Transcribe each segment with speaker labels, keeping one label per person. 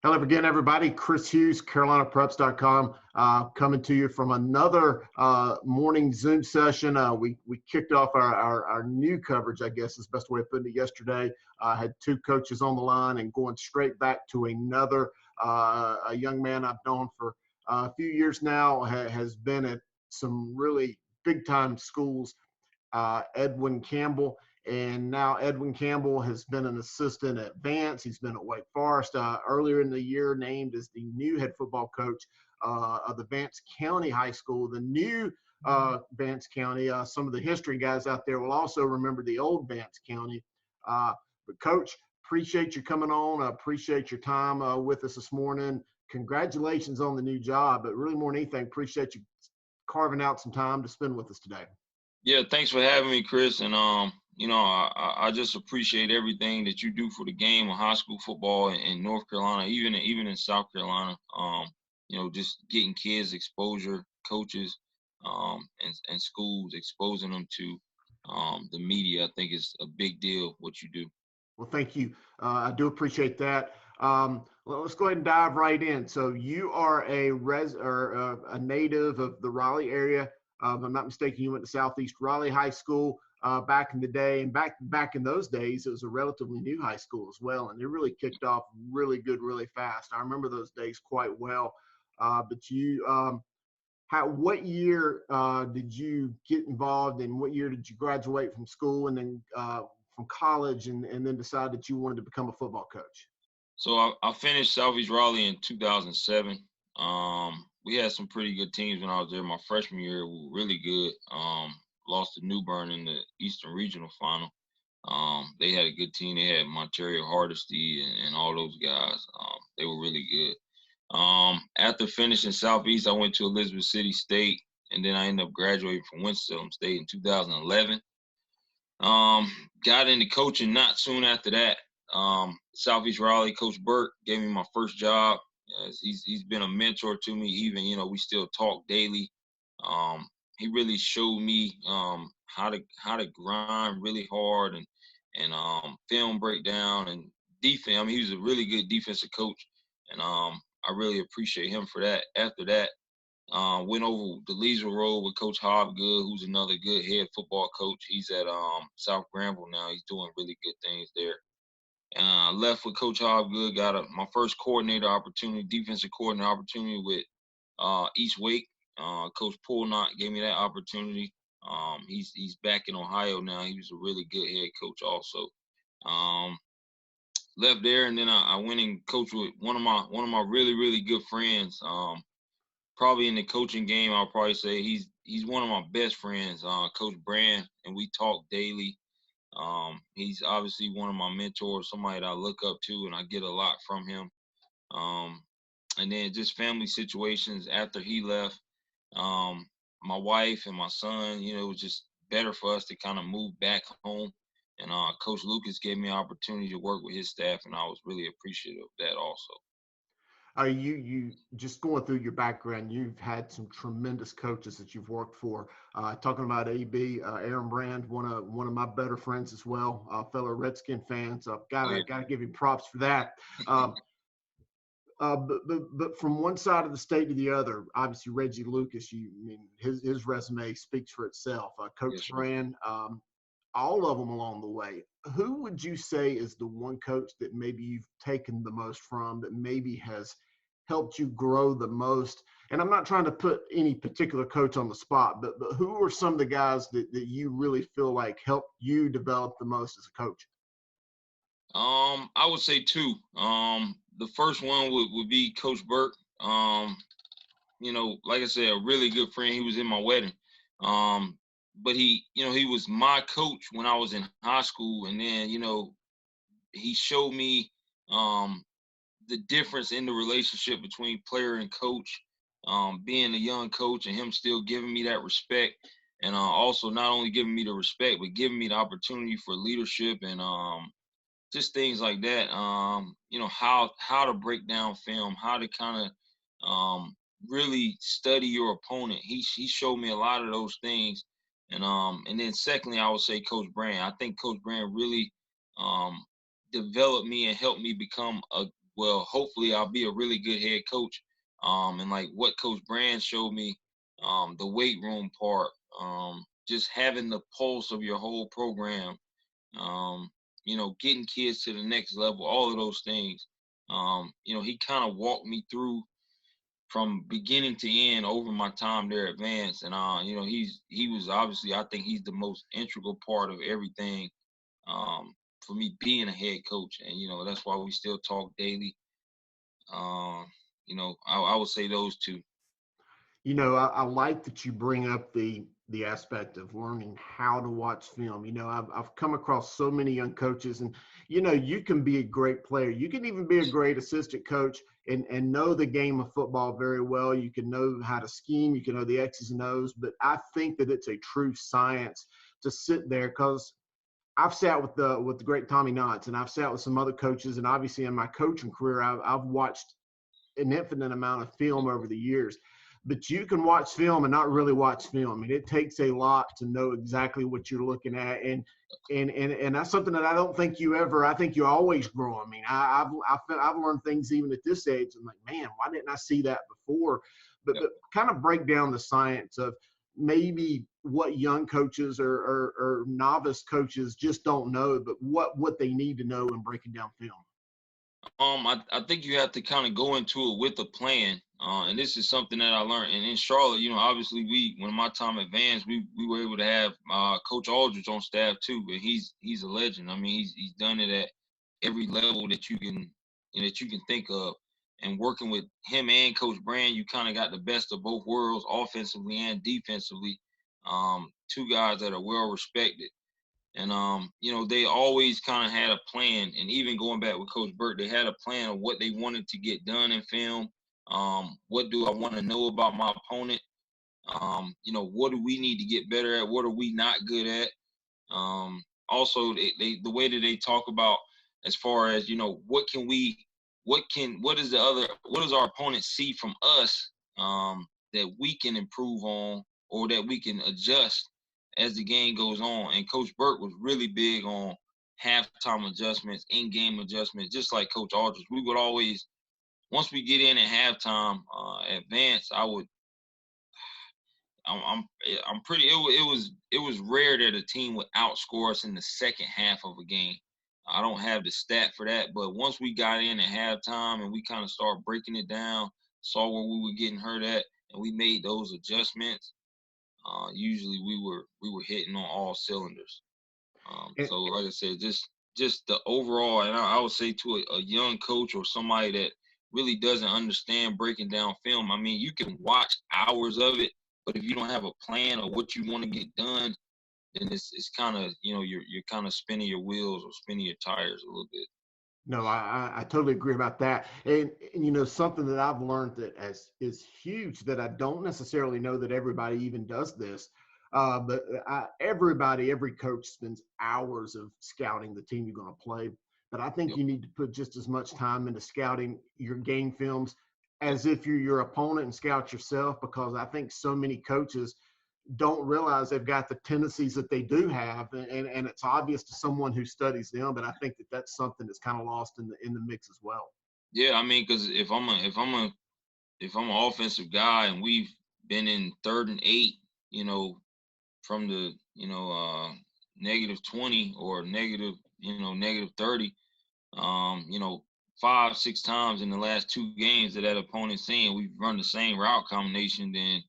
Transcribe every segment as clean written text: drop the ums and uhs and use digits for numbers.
Speaker 1: Hello again, everybody. Chris Hughes, CarolinaPreps.com, coming to you from another morning Zoom session. We kicked off our new coverage, I guess is the best way of putting it, yesterday. Had two coaches on the line and going straight back to another, a young man I've known for a few years now, has been at some really big-time schools, Edwin Campbell. And now Edwin Campbell has been an assistant at Vance. He's been at Wake Forest. Earlier in the year, named as the new head football coach of the Vance County High School. The new Vance County, some of the history guys out there will also remember the old Vance County. But Coach, appreciate you coming on. I appreciate your time with us this morning. Congratulations on the new job, but really more than anything, appreciate you carving out some time to spend with us today.
Speaker 2: Yeah, thanks for having me, Chris. And I just appreciate everything that you do for the game of high school football in North Carolina, even in South Carolina. Just getting kids exposure, coaches, and schools exposing them to the media. I think is a big deal what you do.
Speaker 1: Well, thank you. I do appreciate that. Let's go ahead and dive right in. So you are a native of the Raleigh area. If I'm not mistaken, you went to Southeast Raleigh High School back in the day, and back in those days, it was a relatively new high school as well, and it really kicked off really good, really fast. I remember those days quite well. But you, what year did you get involved, and what year did you graduate from school, and then from college, and then decide that you wanted to become a football coach?
Speaker 2: So I finished Southeast Raleigh in 2007. We had some pretty good teams when I was there. My freshman year, we were really good. Lost to New Bern in the Eastern Regional Final. They had a good team. They had Monterio Hardesty and all those guys. They were really good. After finishing Southeast, I went to Elizabeth City State, and then I ended up graduating from Winston-Salem State in 2011. Got into coaching not soon after that. Southeast Raleigh, Coach Burke gave me my first job. He's been a mentor to me. Even we still talk daily. He really showed me how to grind really hard and film breakdown and defense. I mean, he was a really good defensive coach, and I really appreciate him for that. After that, went over the Leesville Road with Coach Hobgood, who's another good head football coach. He's at South Granville now. He's doing really good things there. Left with Coach Hobgood, got my first coordinator opportunity, defensive coordinator opportunity with East Wake. Coach Poolnot gave me that opportunity. He's back in Ohio now. He was a really good head coach also. Left there, and then I went and coached with one of my really, really good friends. Probably in the coaching game, I'll probably say he's one of my best friends, Coach Brand, and we talk daily. He's obviously one of my mentors, somebody that I look up to, and I get a lot from him. And then just family situations after he left, my wife and my son, it was just better for us to kind of move back home. And Coach Lucas gave me an opportunity to work with his staff, and I was really appreciative of that also.
Speaker 1: You just going through your background, you've had some tremendous coaches that you've worked for. Talking about AB, Aaron Brand, one of my better friends as well, fellow Redskin fan. So I've gotta give you props for that. But from one side of the state to the other, obviously Reggie Lucas, his resume speaks for itself. Coach Brand, all of them along the way. Who would you say is the one coach that maybe you've taken the most from, that maybe has helped you grow the most? And I'm not trying to put any particular coach on the spot, but who are some of the guys that you really feel like helped you develop the most as a coach?
Speaker 2: I would say two. The first one would be Coach Burke. Like I said, a really good friend. He was in my wedding. But he was my coach when I was in high school. And then, he showed me the difference in the relationship between player and coach, being a young coach and him still giving me that respect. And also not only giving me the respect, but giving me the opportunity for leadership and just things like that. How to break down film, how to kind of really study your opponent. He showed me a lot of those things. And then secondly, I would say Coach Brand. I think Coach Brand really developed me and helped me become a well, hopefully I'll be a really good head coach. And like what Coach Brand showed me, the weight room part, just having the pulse of your whole program, getting kids to the next level, all of those things. He kind of walked me through from beginning to end over my time there at Vance. And he was obviously, I think he's the most integral part of everything, for me being a head coach. And that's why we still talk daily. I would say those two.
Speaker 1: I like that you bring up the aspect of learning how to watch film. I've come across so many young coaches, and you can be a great player. You can even be a great assistant coach and know the game of football very well. You can know how to scheme. You can know the X's and O's. But I think that it's a true science to sit there, because I've sat with the great Tommy Knotts, and I've sat with some other coaches, and obviously in my coaching career, I've watched an infinite amount of film over the years. But you can watch film and not really watch film. I mean, it takes a lot to know exactly what you're looking at, and that's something that I don't think I think you always grow. I mean, I've learned things even at this age. I'm like, man, why didn't I see that before? But kind of break down the science of maybe what young coaches or novice coaches just don't know, but what they need to know in breaking down film.
Speaker 2: I think you have to kind of go into it with a plan. And this is something that I learned. And in Charlotte, obviously when my time at Vance, we were able to have Coach Aldridge on staff too, but he's a legend. I mean, he's done it at every level that you can think of. And working with him and Coach Brand, you kind of got the best of both worlds, offensively and defensively. Two guys that are well respected. And they always kind of had a plan. And even going back with Coach Burt, they had a plan of what they wanted to get done in film. What do I want to know about my opponent? What do we need to get better at? What are we not good at? Also, the way that they talk about as far as what does our opponent see from us, that we can improve on or that we can adjust as the game goes on. And Coach Burke was really big on halftime adjustments, in-game adjustments, just like Coach Aldridge. We would always, once we get in at halftime, advance, it was rare that a team would outscore us in the second half of a game. I don't have the stat for that, but once we got in at halftime and we kind of started breaking it down, saw where we were getting hurt at, and we made those adjustments, usually we were hitting on all cylinders. So like I said, just the overall, and I would say to a young coach or somebody that really doesn't understand breaking down film, I mean, you can watch hours of it, but if you don't have a plan of what you want to get done, then it's kind of, you're kind of spinning your wheels or spinning your tires a little bit.
Speaker 1: No, I totally agree about that. And something that I've learned that is huge that I don't necessarily know that everybody even does this. But every coach spends hours of scouting the team you're going to play. But I think you need to put just as much time into scouting your game films as if you're your opponent and scout yourself, because I think so many coaches don't realize they've got the tendencies that they do have, and it's obvious to someone who studies them. But I think that that's something that's kind of lost in the mix as well.
Speaker 2: Yeah, I mean, because if I'm an offensive guy and we've been in 3rd and 8, from the -20 or -30, 5-6 times in the last 2 games that opponent's saying we've run the same route combination, then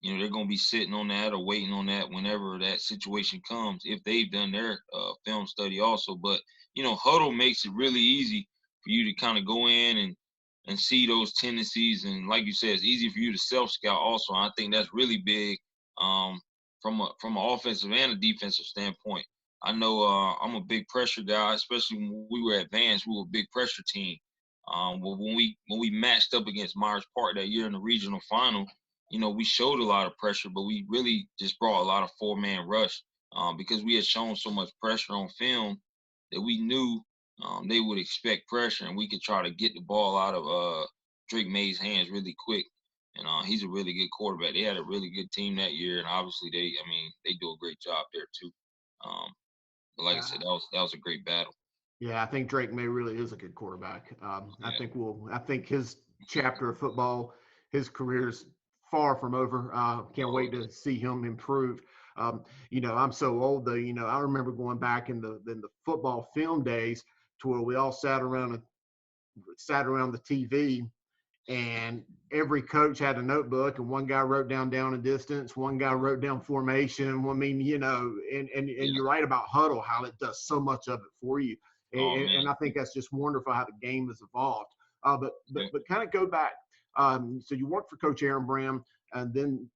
Speaker 2: they're going to be sitting on that or waiting on that whenever that situation comes, if they've done their film study also. But huddle makes it really easy for you to kind of go in and see those tendencies, and like you said, it's easy for you to self-scout also. I think that's really big, from an offensive and a defensive standpoint. I know I'm a big pressure guy, especially when we were at Vance. We were a big pressure team. When we matched up against Myers Park that year in the regional final, we showed a lot of pressure, but we really just brought a lot of 4-man rush, because we had shown so much pressure on film that we knew they would expect pressure, and we could try to get the ball out of Drake May's hands really quick. And he's a really good quarterback. They had a really good team that year, and obviously they do a great job there too. But like I said, that was a great battle.
Speaker 1: Yeah, I think Drake May really is a good quarterback.
Speaker 2: Yeah,
Speaker 1: I think his chapter of football, his career's far from over. Can't
Speaker 2: no,
Speaker 1: wait to see him improve. I'm so old though. I remember going back in the football film days to where we all sat around the TV, and every coach had a notebook, and one guy wrote down and distance, one guy wrote down formation. I mean, and
Speaker 2: yeah.
Speaker 1: you're right about huddle, how it does so much of it for you.
Speaker 2: Oh man,
Speaker 1: And I think that's just wonderful how the game has evolved. But but
Speaker 2: yeah,
Speaker 1: but kind of go back. So you worked for Coach Aaron Bram, and then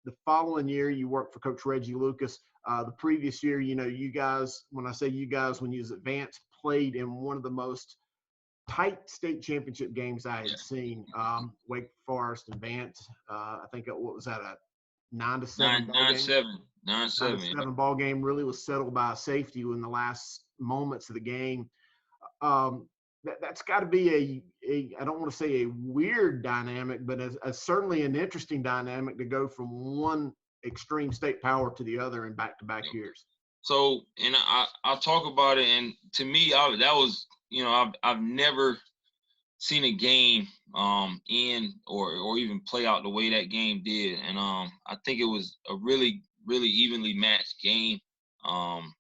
Speaker 1: the following year you worked for Coach Reggie Lucas. The previous year, you guys, when I say you guys, when you was at Vance, played in one of the most tight state championship games I
Speaker 2: yeah.
Speaker 1: had seen. Wake Forest and Vance. I think what was that, a 9-7
Speaker 2: Nine,
Speaker 1: ball
Speaker 2: nine,
Speaker 1: game?
Speaker 2: seven, nine,
Speaker 1: Nine to
Speaker 2: seven. Yeah.
Speaker 1: seven ball game really was settled by a safety in the last moments of the game. Um, that's got to be a I don't want to say a weird dynamic, but as certainly an interesting dynamic to go from one extreme state power to the other in back-to-back
Speaker 2: Yeah.
Speaker 1: years.
Speaker 2: So, and I'll talk about it. And to me, that was, I've never seen a game end or even play out the way that game did. And I think it was a really, really evenly matched game. Um,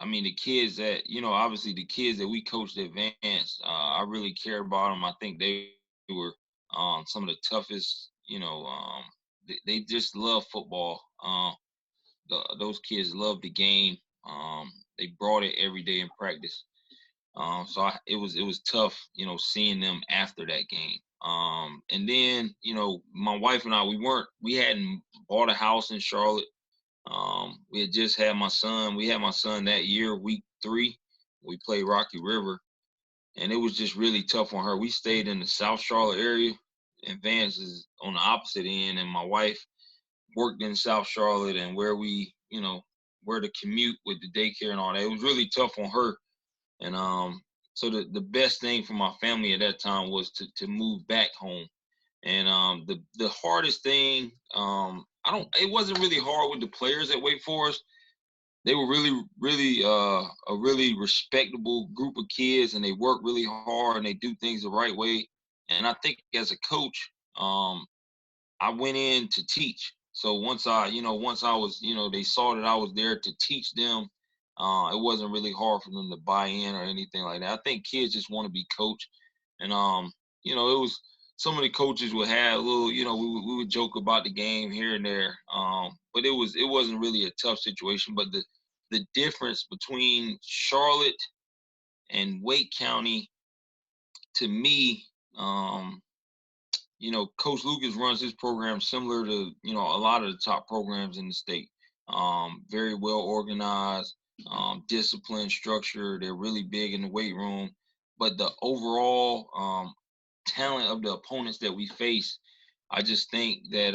Speaker 2: I mean, the kids that, obviously the kids that we coached at Vance, I really care about them. I think they were some of the toughest, they just love football. Those kids love the game. They brought it every day in practice. It was tough, seeing them after that game. And then, my wife and I, we hadn't bought a house in Charlotte. We had just had my son. We had my son that year, week 3. We played Rocky River, and it was just really tough on her. We stayed in the South Charlotte area, and Vance is on the opposite end. And my wife worked in South Charlotte, and where the commute with the daycare and all that, it was really tough on her. And so the best thing for my family at that time was to move back home. And the hardest thing, it wasn't really hard with the players at Wake Forest. They were really, really a really respectable group of kids, and they work really hard and they do things the right way. And I think as a coach, I went in to teach. So once I was, they saw that I was there to teach them. It wasn't really hard for them to buy in or anything like that. I think kids just want to be coached, and it was some of the coaches would have a little, we would joke about the game here and there, but it wasn't really a tough situation. But the difference between Charlotte and Wake County, to me, Coach Lucas runs his program similar to, a lot of the top programs in the state. Very well organized, disciplined, structure. They're really big in the weight room. But the overall talent of the opponents that we face, I just think that,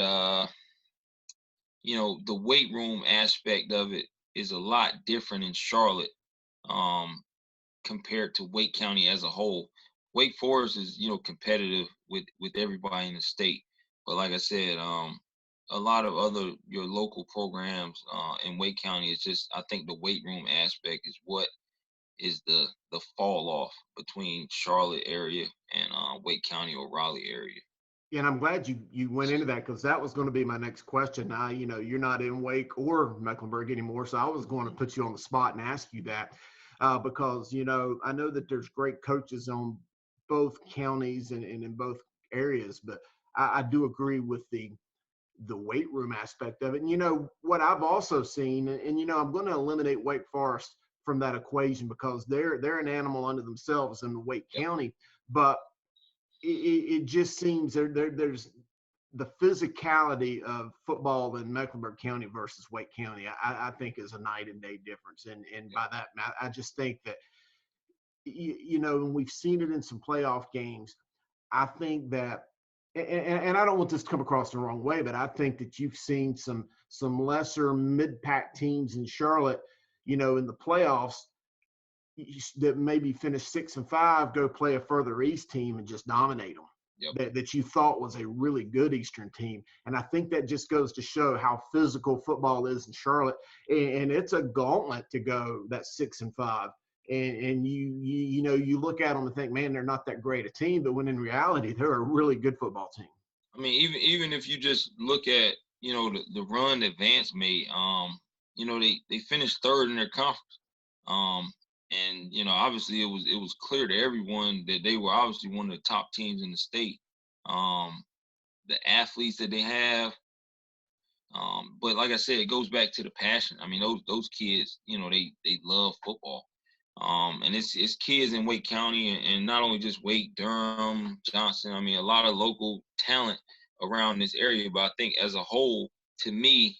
Speaker 2: the weight room aspect of it is a lot different in Charlotte. Um, Compared to Wake County as a whole. Wake Forest is, competitive with everybody in the state. But like I said, a lot of other your local programs in Wake County is just, I think the weight room aspect is what is the fall off between Charlotte area and Wake County or Raleigh area.
Speaker 1: Yeah, and I'm glad you went into that, because that was going to be my next question. Now, you're not in Wake or Mecklenburg anymore, so I was going to put you on the spot and ask you that, because I know that there's great coaches on both counties and in both areas, but I do agree with the weight room aspect of it. And what I've also seen, and I'm going to eliminate Wake Forest from that equation, because they're an animal unto themselves in Wake
Speaker 2: Yep.
Speaker 1: County, but it just seems there's the physicality of football in Mecklenburg County versus Wake County. I think is a night and day difference, and by that I just think that and we've seen it in some playoff games. I think that, and I don't want this to come across the wrong way, but I think that you've seen some lesser mid-pack teams in Charlotte, in the playoffs, that maybe finish 6-5, go play a further east team and just dominate them.
Speaker 2: Yep.
Speaker 1: That you thought was a really good Eastern team. And I think that just goes to show how physical football is in Charlotte. And it's a gauntlet to go that 6-5 and you look at them and think, man, they're not that great a team, but when in reality, they're a really good football team.
Speaker 2: I mean, even if you just look at, the run that Vance made, they finished third in their conference. And obviously it was clear to everyone that they were obviously one of the top teams in the state. The athletes that they have, but like I said, it goes back to the passion. I mean, those kids, they love football. And it's kids in Wake County, and not only just Wake, Durham, Johnson. I mean, a lot of local talent around this area. But I think as a whole, to me,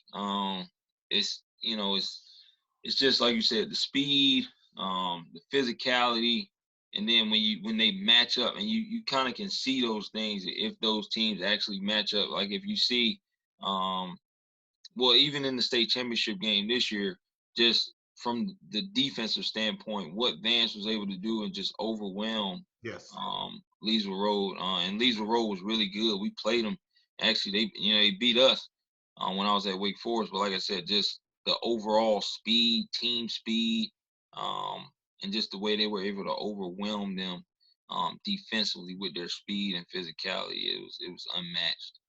Speaker 2: it's it's just like you said, the speed, the physicality, and then when they match up, and you kind of can see those things if those teams actually match up. Like if you see, well, even in the state championship game this year, just from the defensive standpoint, what Vance was able to do and just overwhelm
Speaker 1: Yes.
Speaker 2: Leesville Road. And Leesville Road was really good. We played them. Actually, they beat us when I was at Wake Forest. But like I said, just the overall speed, team speed, and just the way they were able to overwhelm them defensively with their speed and physicality, it was unmatched.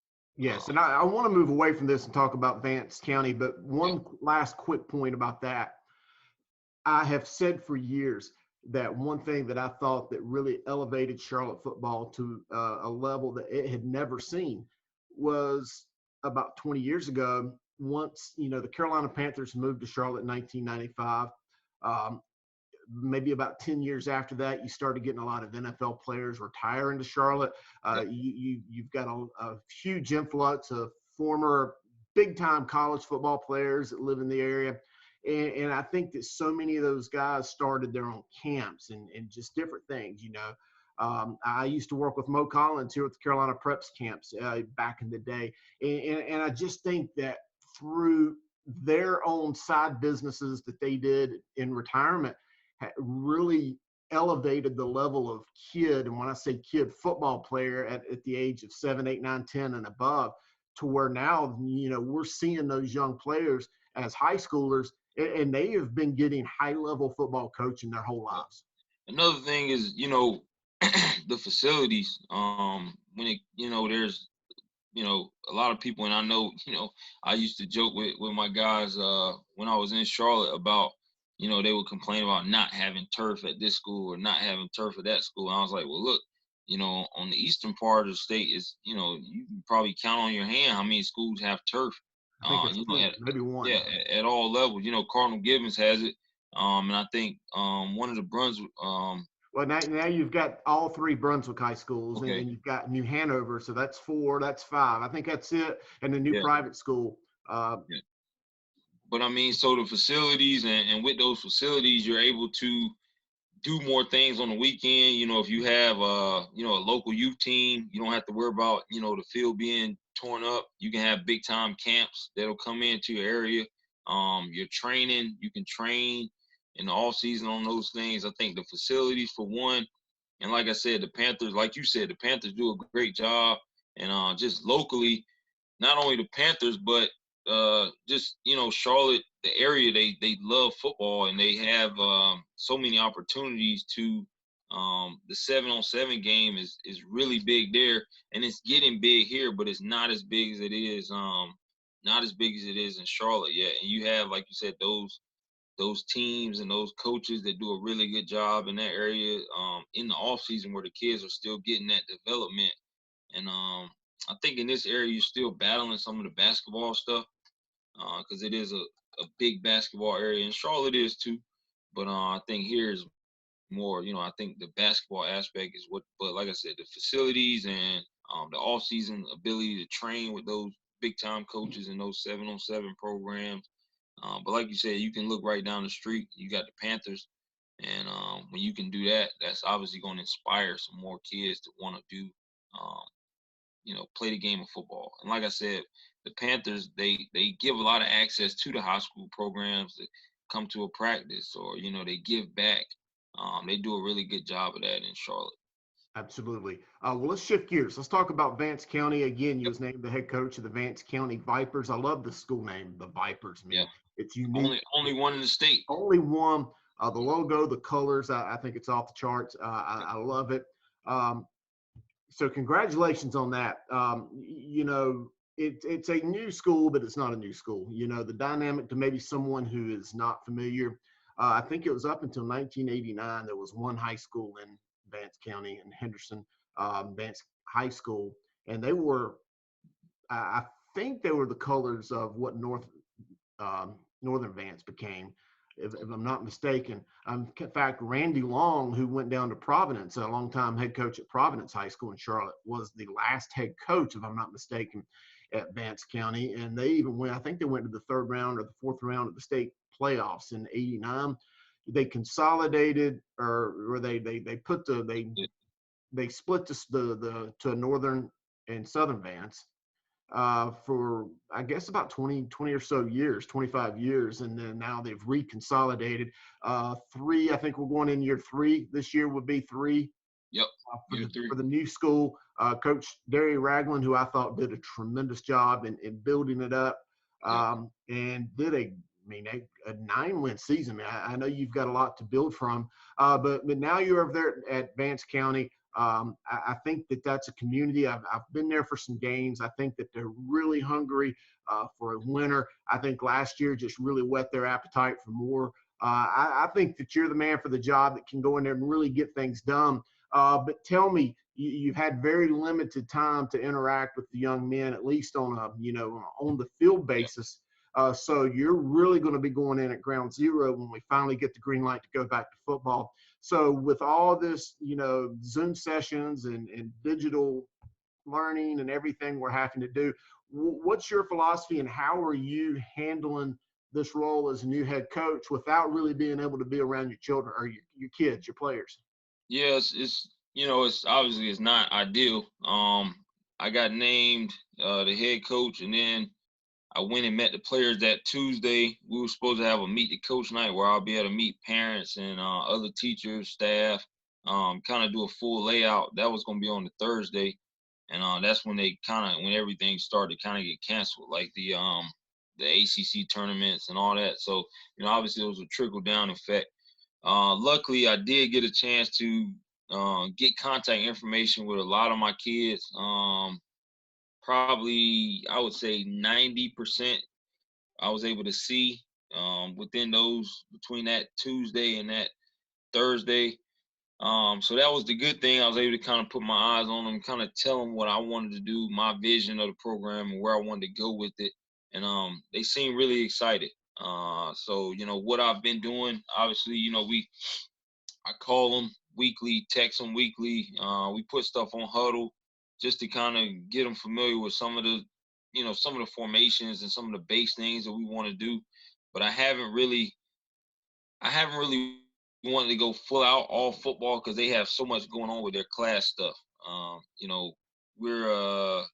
Speaker 1: Yes, and I want to move away from this and talk about Vance County, but one last quick point about that. I have said for years that one thing that I thought that really elevated Charlotte football to a level that it had never seen was about 20 years ago. Once, the Carolina Panthers moved to Charlotte in 1995. Maybe about 10 years after that, you started getting a lot of NFL players retiring to Charlotte. You've got a huge influx of former big-time college football players that live in the area. And I think that so many of those guys started their own camps and just different things, I used to work with Mo Collins here at the Carolina Preps camps back in the day. And I just think that through their own side businesses that they did in retirement, really elevated the level of kid, and when I say kid, football player at the age of 7, 8, 9, 10 and above, to where now, we're seeing those young players as high schoolers, and they have been getting high-level football coaching their whole lives.
Speaker 2: Another thing is, the facilities. When it, there's, a lot of people, and I know, I used to joke with my guys when I was in Charlotte about, they would complain about not having turf at this school or not having turf at that school. And I was like, well, look, on the eastern part of the state is, you can probably count on your hand how many schools have turf.
Speaker 1: I think it's maybe one.
Speaker 2: Yeah, at all levels. Cardinal Gibbons has it. And I think one of the Brunswick.
Speaker 1: Well, now you've got all three Brunswick high schools,
Speaker 2: okay.
Speaker 1: and you've got New Hanover, so that's 4, that's 5. I think that's it, and the new private school.
Speaker 2: But I mean, so the facilities, and with those facilities, you're able to do more things on the weekend. If you have a local youth team, you don't have to worry about, the field being torn up. You can have big time camps that'll come into your area. You're training, you can train in the off season on those things. I think the facilities for one, and like I said, the Panthers, like you said, the Panthers do a great job. And just locally, not only the Panthers, but just Charlotte, the area, they love football, and they have so many opportunities to the 7-on-7 game is really big there, and it's getting big here, but it's not as big as it is in Charlotte yet. And you have, like you said, those teams and those coaches that do a really good job in that area in the off season, where the kids are still getting that development. And I think in this area you're still battling some of the basketball stuff, because it is a big basketball area, and Charlotte is too. But I think here is more, I think the basketball aspect is what, but like I said, the facilities and the off-season ability to train with those big-time coaches and those 7-on-7 programs. But like you said, you can look right down the street. You got the Panthers. And when you can do that, that's obviously going to inspire some more kids to want to do, play the game of football. And like I said, the Panthers, they give a lot of access to the high school programs to come to a practice, or, they give back. They do a really good job of that in Charlotte.
Speaker 1: Absolutely. Well, let's shift gears. Let's talk about Vance County. Again, you was named the head coach of the Vance County Vipers. I love the school name, the Vipers. I mean, it's unique.
Speaker 2: Only one in the state.
Speaker 1: Only one. The logo, the colors, I think it's off the charts. I love it. So congratulations on that. It's a new school, but it's not a new school. The dynamic to maybe someone who is not familiar. I think it was up until 1989. There was one high school in Vance County in Henderson, Vance High School, and they were, I think they were the colors of what Northern Vance became, if I'm not mistaken. In fact, Randy Long, who went down to Providence, a longtime head coach at Providence High School in Charlotte, was the last head coach, if I'm not mistaken, at Vance County. And they even went, I think they went to the third round or the fourth round of the state playoffs in '89. They consolidated, or they split the to Northern and Southern Vance for, I guess, about 20 or so years, 25 years. And then now they've reconsolidated. I think we're going in year 3. This year would be 3.
Speaker 2: Yep.
Speaker 1: For the new school. Coach Derry Ragland, who I thought did a tremendous job in building it up, and did a 9-win season. I know you've got a lot to build from, but now you're over there at Vance County. I think that's a community. I've been there for some games. I think that they're really hungry for a winner. I think last year just really whet their appetite for more. I think that you're the man for the job that can go in there and really get things done. But tell me, you've had very limited time to interact with the young men, at least on the field basis. So you're really going to be going in at ground zero when we finally get the green light to go back to football. So with all this, Zoom sessions and digital learning and everything we're having to do, what's your philosophy and how are you handling this role as a new head coach without really being able to be around your children or your kids, your players?
Speaker 2: Yes, it's obviously it's not ideal. I got named the head coach, and then I went and met the players that Tuesday. We were supposed to have a meet the coach night where I'll be able to meet parents and other teachers, staff, kind of do a full layout. That was going to be on the Thursday, and that's when when everything started to kind of get canceled, like the ACC tournaments and all that. So obviously it was a trickle down effect. Luckily, I did get a chance to get contact information with a lot of my kids. Probably, I would say 90% I was able to see between that Tuesday and that Thursday. So that was the good thing. I was able to kind of put my eyes on them, kind of tell them what I wanted to do, my vision of the program and where I wanted to go with it. And they seemed really excited. So, what I've been doing, obviously, I call them weekly, text them weekly. We put stuff on Huddle just to kind of get them familiar with some of the formations and some of the base things that we want to do. But I haven't really wanted to go full out all football because they have so much going on with their class stuff. We're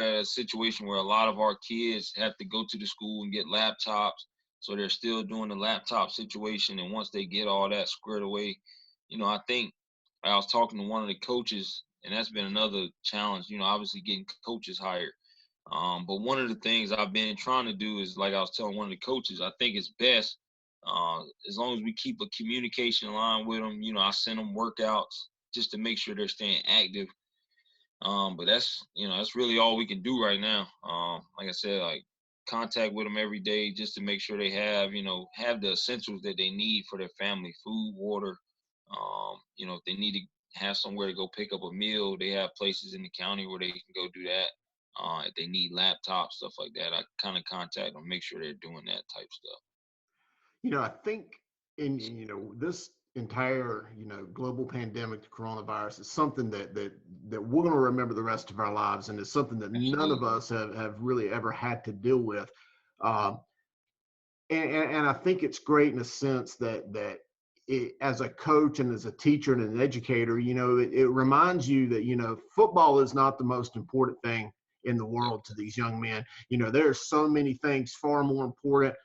Speaker 2: at a situation where a lot of our kids have to go to the school and get laptops. So they're still doing the laptop situation. And once they get all that squared away, I think I was talking to one of the coaches, and that's been another challenge, obviously getting coaches hired. But one of the things I've been trying to do is, like I was telling one of the coaches, I think it's best as long as we keep a communication line with them. I send them workouts just to make sure they're staying active. But that's really all we can do right now. Like I said, like contact with them every day just to make sure they have the essentials that they need for their family: food, water. If they need to have somewhere to go pick up a meal, they have places in the county where they can go do that. If they need laptops, stuff like that, I kind of contact them, make sure they're doing that type stuff.
Speaker 1: I think in this entire global pandemic, the coronavirus, is something that we're going to remember the rest of our lives, and it's something that none of us have really ever had to deal with. And I think it's great in a sense that as a coach and as a teacher and an educator, it reminds you that football is not the most important thing in the world to these young men. There are so many things far more important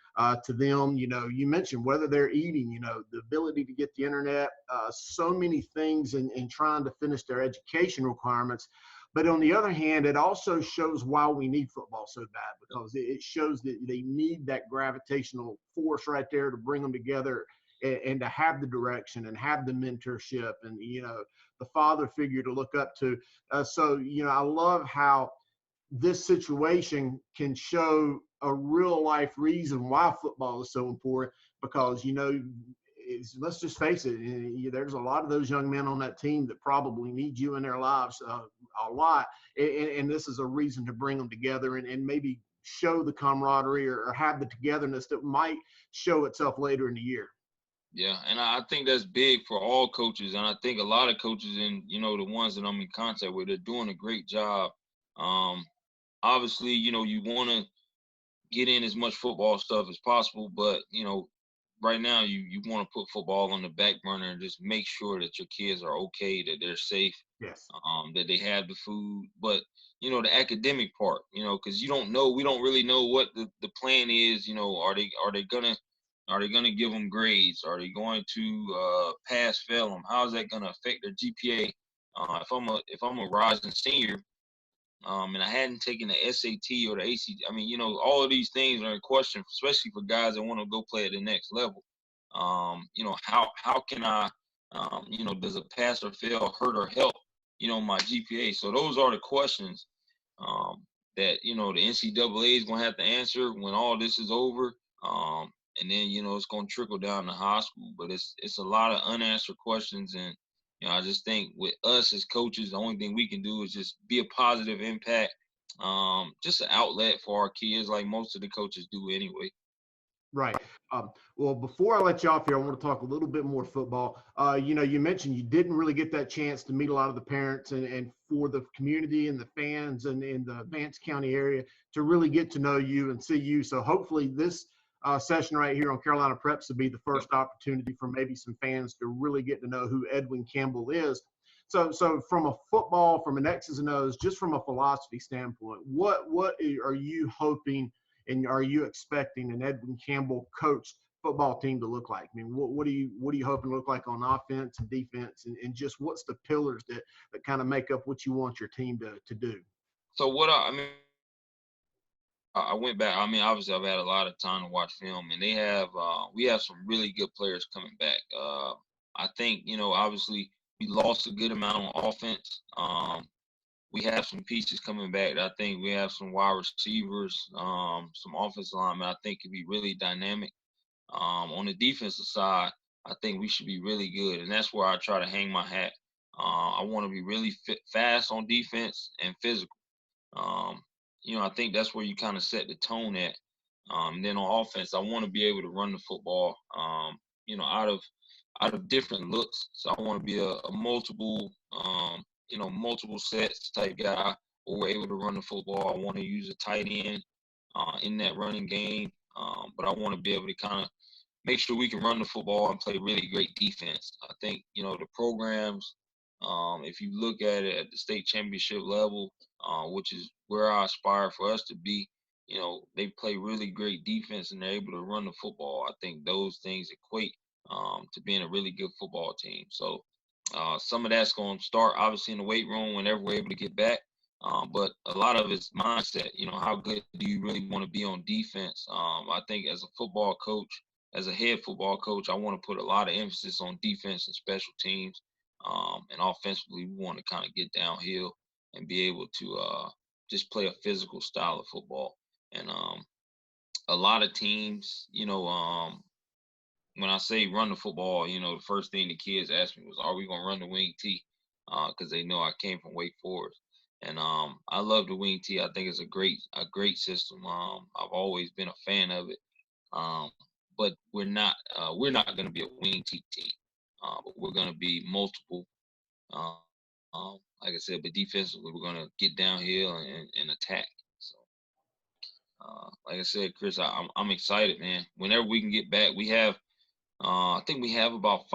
Speaker 1: to them. You mentioned whether they're eating, the ability to get the internet, so many things in trying to finish their education requirements. But on the other hand, it also shows why we need football so bad, because it shows that they need that gravitational force right there to bring them together, and to have the direction and have the mentorship and, the father figure to look up to. So, I love how this situation can show a real life reason why football is so important, because let's just face it, there's a lot of those young men on that team that probably need you in their lives a lot, and this is a reason to bring them together, and maybe show the camaraderie, or have the togetherness that might show itself later in the year.
Speaker 2: Yeah, and I think that's big for all coaches, and I think a lot of coaches, and the ones that I'm in contact with, they're doing a great job. Obviously, you want to get in as much football stuff as possible, but right now you want to put football on the back burner and just make sure that your kids are okay, that they're safe,
Speaker 1: Yes.
Speaker 2: that they have the food, but the academic part, because we don't really know what the plan is. Are they gonna give them grades? Are they going to pass fail them? How is that gonna affect their GPA? If I'm a rising senior, and I hadn't taken the SAT or the ACT. I mean, all of these things are in question, especially for guys that want to go play at the next level. How can I, does a pass or fail hurt or help, my GPA? So those are the questions that the NCAA is gonna have to answer when all this is over. And then it's gonna trickle down to high school, but it's a lot of unanswered questions, and I just think with us as coaches, the only thing we can do is just be a positive impact, just an outlet for our kids, like most of the coaches do anyway.
Speaker 1: Right. Well, before I let you off here, I want to talk a little bit more football. You mentioned you didn't really get that chance to meet a lot of the parents, and for the community and the fans and in the Vance County area to really get to know you and see you. So hopefully this session right here on Carolina Preps will be the first opportunity for maybe some fans to really get to know who Edwin Campbell is. So from a football, from an X's and O's, just from a philosophy standpoint, what are you hoping and are you expecting an Edwin Campbell coached football team to look like? I mean, what are you hoping to look like on offense and defense, and just what's the pillars that kind of make up what you want your team to do?
Speaker 2: So I went back. I mean, obviously, I've had a lot of time to watch film, and we have some really good players coming back. I think obviously we lost a good amount on offense. We have some pieces coming back. I think we have some wide receivers, some offensive linemen. I think could be really dynamic. On the defensive side, I think we should be really good, and that's where I try to hang my hat. I want to be really fast on defense and physical. Um, I think that's where you kind of set the tone at. Then on offense, I want to be able to run the football, out of different looks. So I want to be a multiple sets type guy where we're able to run the football. I want to use a tight end in that running game, but I want to be able to kind of make sure we can run the football and play really great defense. I think, the programs, if you look at it at the state championship level, which is where I aspire for us to be, they play really great defense and they're able to run the football. I think those things equate to being a really good football team. So some of that's going to start obviously in the weight room whenever we're able to get back. But a lot of it's mindset. How good do you really want to be on defense? I think as a football coach, as a head football coach, I want to put a lot of emphasis on defense and special teams. And offensively, we want to kind of get downhill and be able to just play a physical style of football. And a lot of teams, when I say run the football, the first thing the kids asked me was, "Are we gonna run the wing T?" Because they know I came from Wake Forest, and I love the wing T. I think it's a great system. I've always been a fan of it. Um, but we're not going to be a wing T team. But we're going to be multiple. Uh, like I said, but defensively, we're going to get downhill and attack. So, like I said, Chris, I'm excited, man. Whenever we can get back, I think we have about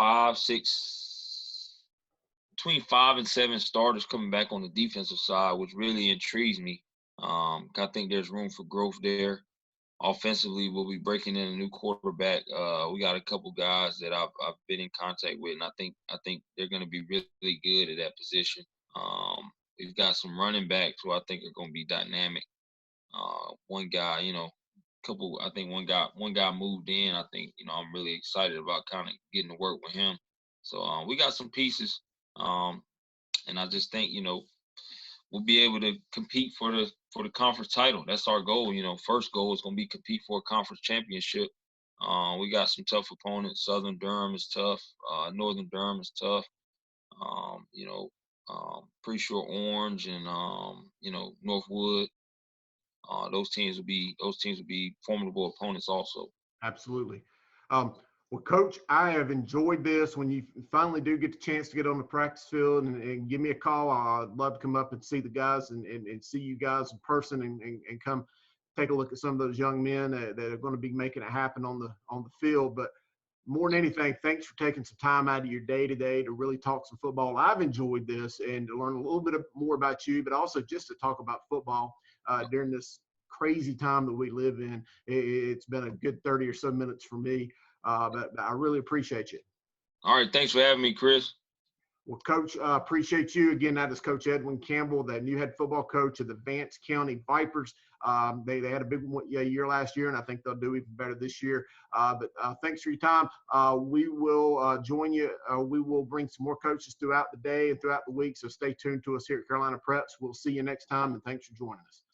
Speaker 2: between 5 and 7 starters coming back on the defensive side, which really intrigues me. I think there's room for growth there. Offensively, we'll be breaking in a new quarterback. We got a couple guys that I've been in contact with, and I think they're going to be really, really good at that position. we've got some running backs who I think are going to be dynamic. One guy, I think one guy moved in. I think, I'm really excited about kind of getting to work with him. So we got some pieces, and I just think, we'll be able to compete for the conference title. That's our goal. First goal is going to be compete for a conference championship. We got some tough opponents. Southern Durham is tough. Northern Durham is tough. Pretty sure Orange and Northwood. Those teams will be formidable opponents also.
Speaker 1: Absolutely. Well, Coach, I have enjoyed this. When you finally do get the chance to get on the practice field and give me a call, I'd love to come up and see the guys and see you guys in person and come take a look at some of those young men that are going to be making it happen on the field. But more than anything, thanks for taking some time out of your day today to really talk some football. I've enjoyed this and to learn a little bit more about you, but also just to talk about football during this crazy time that we live in. It's been a good 30 or so minutes for me, but I really appreciate you.
Speaker 2: All right. Thanks for having me, Chris.
Speaker 1: Well, Coach, appreciate you. Again, that is Coach Edwin Campbell, the new head football coach of the Vance County Vipers. They had a big year last year, and I think they'll do even better this year. But thanks for your time. We will join you. We will bring some more coaches throughout the day and throughout the week, so stay tuned to us here at Carolina Preps. We'll see you next time, and thanks for joining us.